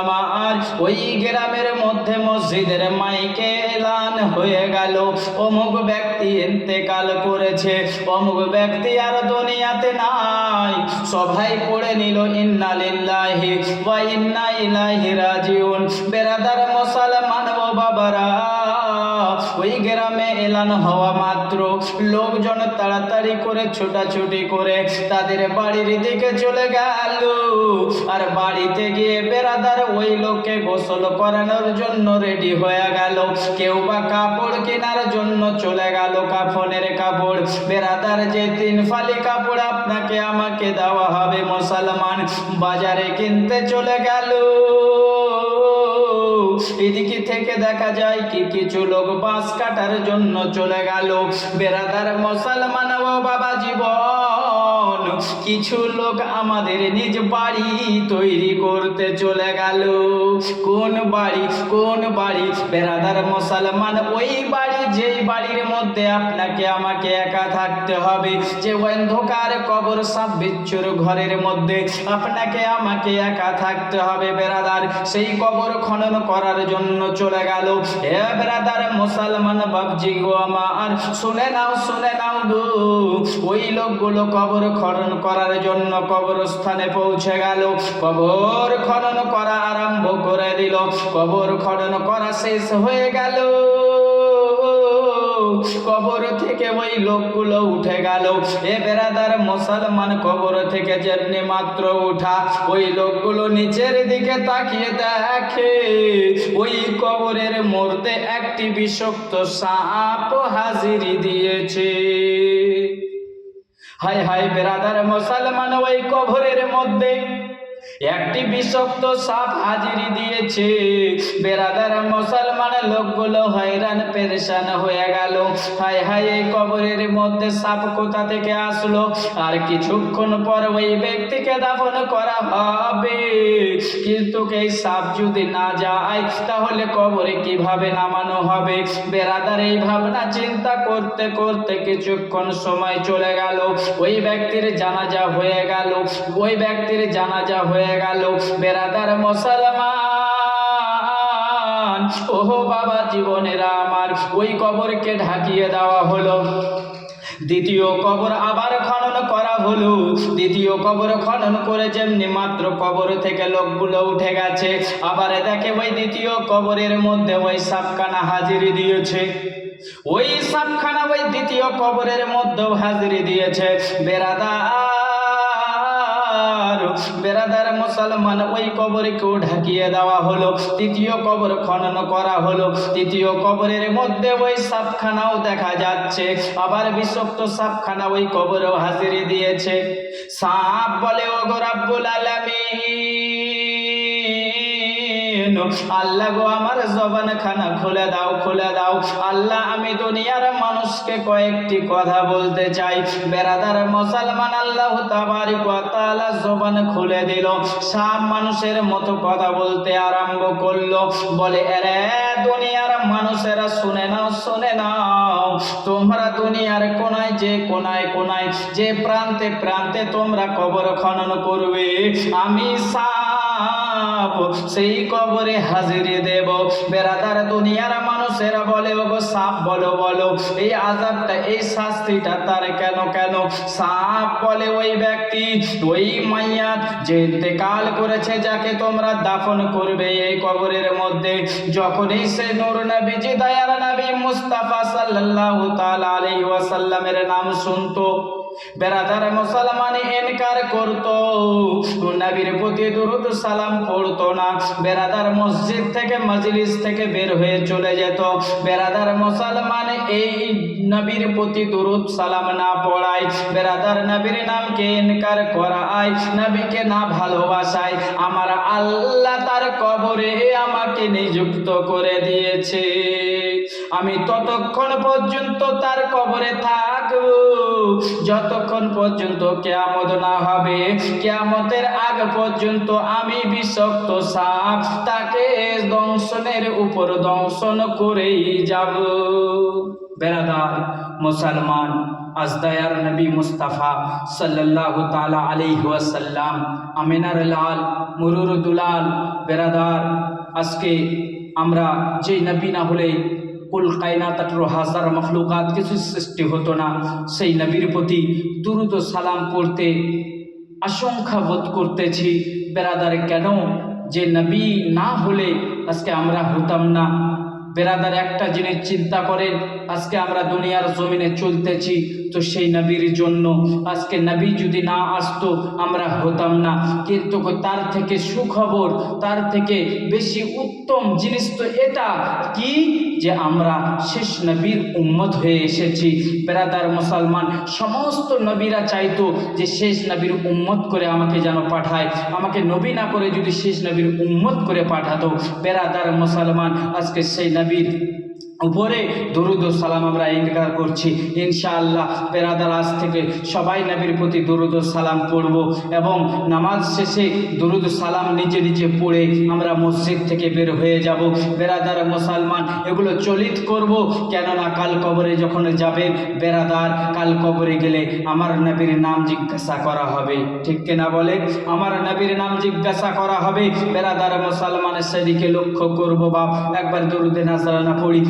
আমার, ওই গ্রামের মধ্যে মসজিদের মাইকে এলান হয়ে গেল, অমুক ব্যক্তি ইন্তেকাল করেছে, অমুক ব্যক্তি আর দুনিয়াতে নাই। সবাই পড়ে নিল ইন্না লিল্লাহি ওয়া ইন্না ইলাইহি রাজিউন। বেরাদার মুসলমান ও বাবারা, ওই গ্রামে এলান হওয়া মাত্র লোকজন তাড়াতাড়ি করে ছোটাছুটি করে তাদের বাড়ির দিকে চলে গেল। আর বাড়িতে গিয়ে বেরাদার ওই লোককে গোসল করানোর জন্য রেডি হয়ে গেল। কেউ বা কাপড় কেনার জন্য চলে গেল, কাফনের কাপড়। বেরাদার যে 3 ফালি কাপড় আপনাকে আমাকে দেওয়া হবে, মুসলমান বাজারে কিনতে চলে গেল। এদিকে থেকে দেখা যায় কি কিছু লোক বাঁশ কাটার জন্য চলে গেল। বেরাদার মুসলমান ও বাবা জীবন, কিছু লোক আমাদের নিজ বাড়ি তৈরি করতে চলে গেল। কোন বাড়ি? কোন বাড়ি? বেরাদার মুসলমান, ওই বাড়ি যেই বাড়ির মধ্যে আপনাকে আমাকে একা থাকতে হবে, যে অন্ধকার কবর সাপ বিচ্ছুর ঘরের মধ্যে আপনাকে আমাকে একা থাকতে হবে। বেরাদার সেই কবর খনন করার জন্য চলে গেল। হে বেরাদার মুসলমান বাবজি গো আমার, শুনে নাও গো। ওই লোকগুলো কবর খনন করার জন্য কবরস্থানে পৌঁছে গেল। কবর খনন করা আরম্ভ করে দিল। কবর খনন করা শেষ হয়ে গেল। কবর থেকে ওই লোকগুলো উঠে গেল। এ বেরাদার মুসলমান, কবর থেকে যেমনি মাত্র উঠা, ওই লোকগুলো নিচের দিকে তাকিয়ে দেখে ওই কবরের মধ্যে একটি বিষাক্ত সাপ হাজিরি দিয়েছে। হায় হায় বেরাদার মুসলমান, ওই কবরের মধ্যে একটি বিষাক্ত সাপ হাজিরি দিয়েছে। বেরাদার মুসলমান, লোকগুলো হয়রান পেরেশান হয়ে গেল। হায় হায়, এই কবরের মধ্যে সাপ কোথা থেকে আসলো? আর কিছুক্ষণ পর ওই ব্যক্তিকে দাফন করা হবে, কিন্তু এই সাপ যদি না যায় তাহলে কবরে কিভাবে নামানো হবে? বেরাদার এই ভাবনা চিন্তা করতে করতে কিছুক্ষণ সময় চলে গেল। ওই ব্যক্তির জানাজা হয়ে গেল। ওই ব্যক্তির জানাজা হয়ে গেল। বেরাদার মুসলমান, ওহো বাবা জীবনেরা আমার, ওই কবরকে ঢাকিয়ে দেওয়া হলো। দ্বিতীয় কবর আবার খনন করা হলো। দ্বিতীয় কবর খনন করে যেমনি মাত্র কবর থেকে লোকগুলো উঠে গেছে, আবার দেখে ওই দ্বিতীয় কবরের মধ্যে ওই সাপখানা হাজিরি দিয়েছে। ওই সাপখানা ওই দ্বিতীয় কবরের মধ্যেও হাজিরি দিয়েছে। বেরাদার মুসলমান, ওই কবরকেও ঢাকিয়ে দেওয়া হলো। তৃতীয় কবর খনন করা হলো। তৃতীয় কবরের মধ্যে ওই সাপখানাও দেখা যাচ্ছে। আবার বিষাক্ত সাপখানা ওই কবরেও হাজিরি দিয়েছে। সাপ বলে, ওগো রাব্বুল আলামিন, আল্লাহ গো আমার জবান খানা খুলে দাও, খুলে দাও। আল্লাহ, আমি দুনিয়ার মানুষকে কয়েকটি কথা বলতে চাই। বেরাদার মুসলমান, আল্লাহ তাবারক ওয়া তাআলা জবান খুলে দিল। সব মানুষের মতো কথা বলতে আরম্ভ করলো। বলে, এরে দুনিয়ার মানুষেরা, শুনে নাও, শুনে নাও। তোমরা দুনিয়ার কোনায় যে কোনায় কোনায় যে প্রান্তে প্রান্তে তোমরা কবর খনন করবে, আমি সেই কবরে হাজিরি দেব। বেরাদার দুনিয়ার মানুষেরা বলে, ওগো সাপ বলো বলো, এই আযাবটা, এই শাস্তিটা তার কেন কেন? সাপ বলে, ওই ব্যক্তি, ওই মাইয়াত যে ইন্তেকাল করেছে, যাকে তোমরা দাফন করবে এই কবরের মধ্যে, যখনই সে নূর নবীজি দয়ার নবী মুস্তাফা সাল্লাল্লাহু তাআলা আলাইহি ওয়াসাল্লামের নাম শুনতো, বেরাদার মুসলমান ইনকার করতো, নবীর প্রতি দুরূদ সালাম পড়তো না। বেরাদার মসজিদ থেকে, মজলিস থেকে বের হয়ে চলে যেত। বেরাদার মুসলমান এই নবীর প্রতি দুরূদ সালাম না পড়ায়, বেরাদার নবীর নামকে ইনকার করায়, নবীকে না ভালোবাসায়, আমার আল্লাহ তার কবরে আমাকে নিযুক্ত করে দিয়েছে। আমি ততক্ষণ পর্যন্ত তার কবরে থাকবো যতক্ষণ পর্যন্ত কিয়ামত না হবে। কিয়ামতের আগ পর্যন্ত আমি বিষাক্ত সাপ তাকে দংশনের উপর দংশন করেই যাব। বেরাদার মুসলমান, আজদায়ার নবী মুস্তাফা সাল্লাল্লাহু তাআলা আলাইহি ওয়াসাল্লাম, আমিনার লাল, মুরুর দুলাল, বেরাদার, আজকে আমরা যেই নবী না হলে কুল কায়নাত 18,000 মখলুকাত কিছু সৃষ্টি হতো না, সেই নবীর প্রতি দুরুদ ও সালাম পড়তে আশঙ্কা বোধ করতেছি। বেরাদার, কেন যে নবী না হলে আজকে আমরা হতাম না। বেরাদার, একটা জিনিস চিন্তা করেন, আজকে আমরা দুনিয়ার জমিনে চলতেছি তো সেই নবীর জন্য। আজকে নবী যদি না আসতো আমরা হতাম না, কিন্তু তার থেকে সুখবর, তার থেকে বেশি উত্তম জিনিস তো এটা কি, যে আমরা শেষ নবীর উম্মত হয়ে এসেছি। বেরাদার মুসলমান, সমস্ত নবীরা চাইতো যে শেষ নবীর উম্মত করে আমাকে যেন পাঠায়, আমাকে নবী না করে যদি শেষ নবীর উম্মত করে পাঠাতো। বেরাদার মুসলমান, আজকে সেই নবীর উপরে দরুদ ও সালাম আমরা ইনকার করছি। ইনশাআল্লাহ বেরাদার, আজ থেকে সবাই নবীর প্রতি দরুদ ও সালাম পড়ব এবং নামাজ শেষে দরুদ ও সালাম নিজে নিজে পড়ে আমরা মসজিদ থেকে বের হয়ে যাব। বেরাদার মুসলমান, এগুলো চলিত করব, কেননা কাল কবরে যখন যাবেন বেরাদার, কাল কবরে গেলে আমার নবীর নাম জিজ্ঞাসা করা হবে, ঠিক কিনা বলে? আমার নবীর নাম জিজ্ঞাসা করা হবে। বেরাদার মুসলমানের সেদিকে লক্ষ্য করব বাপ, একবার দরুদে নাজরানা পড়ি।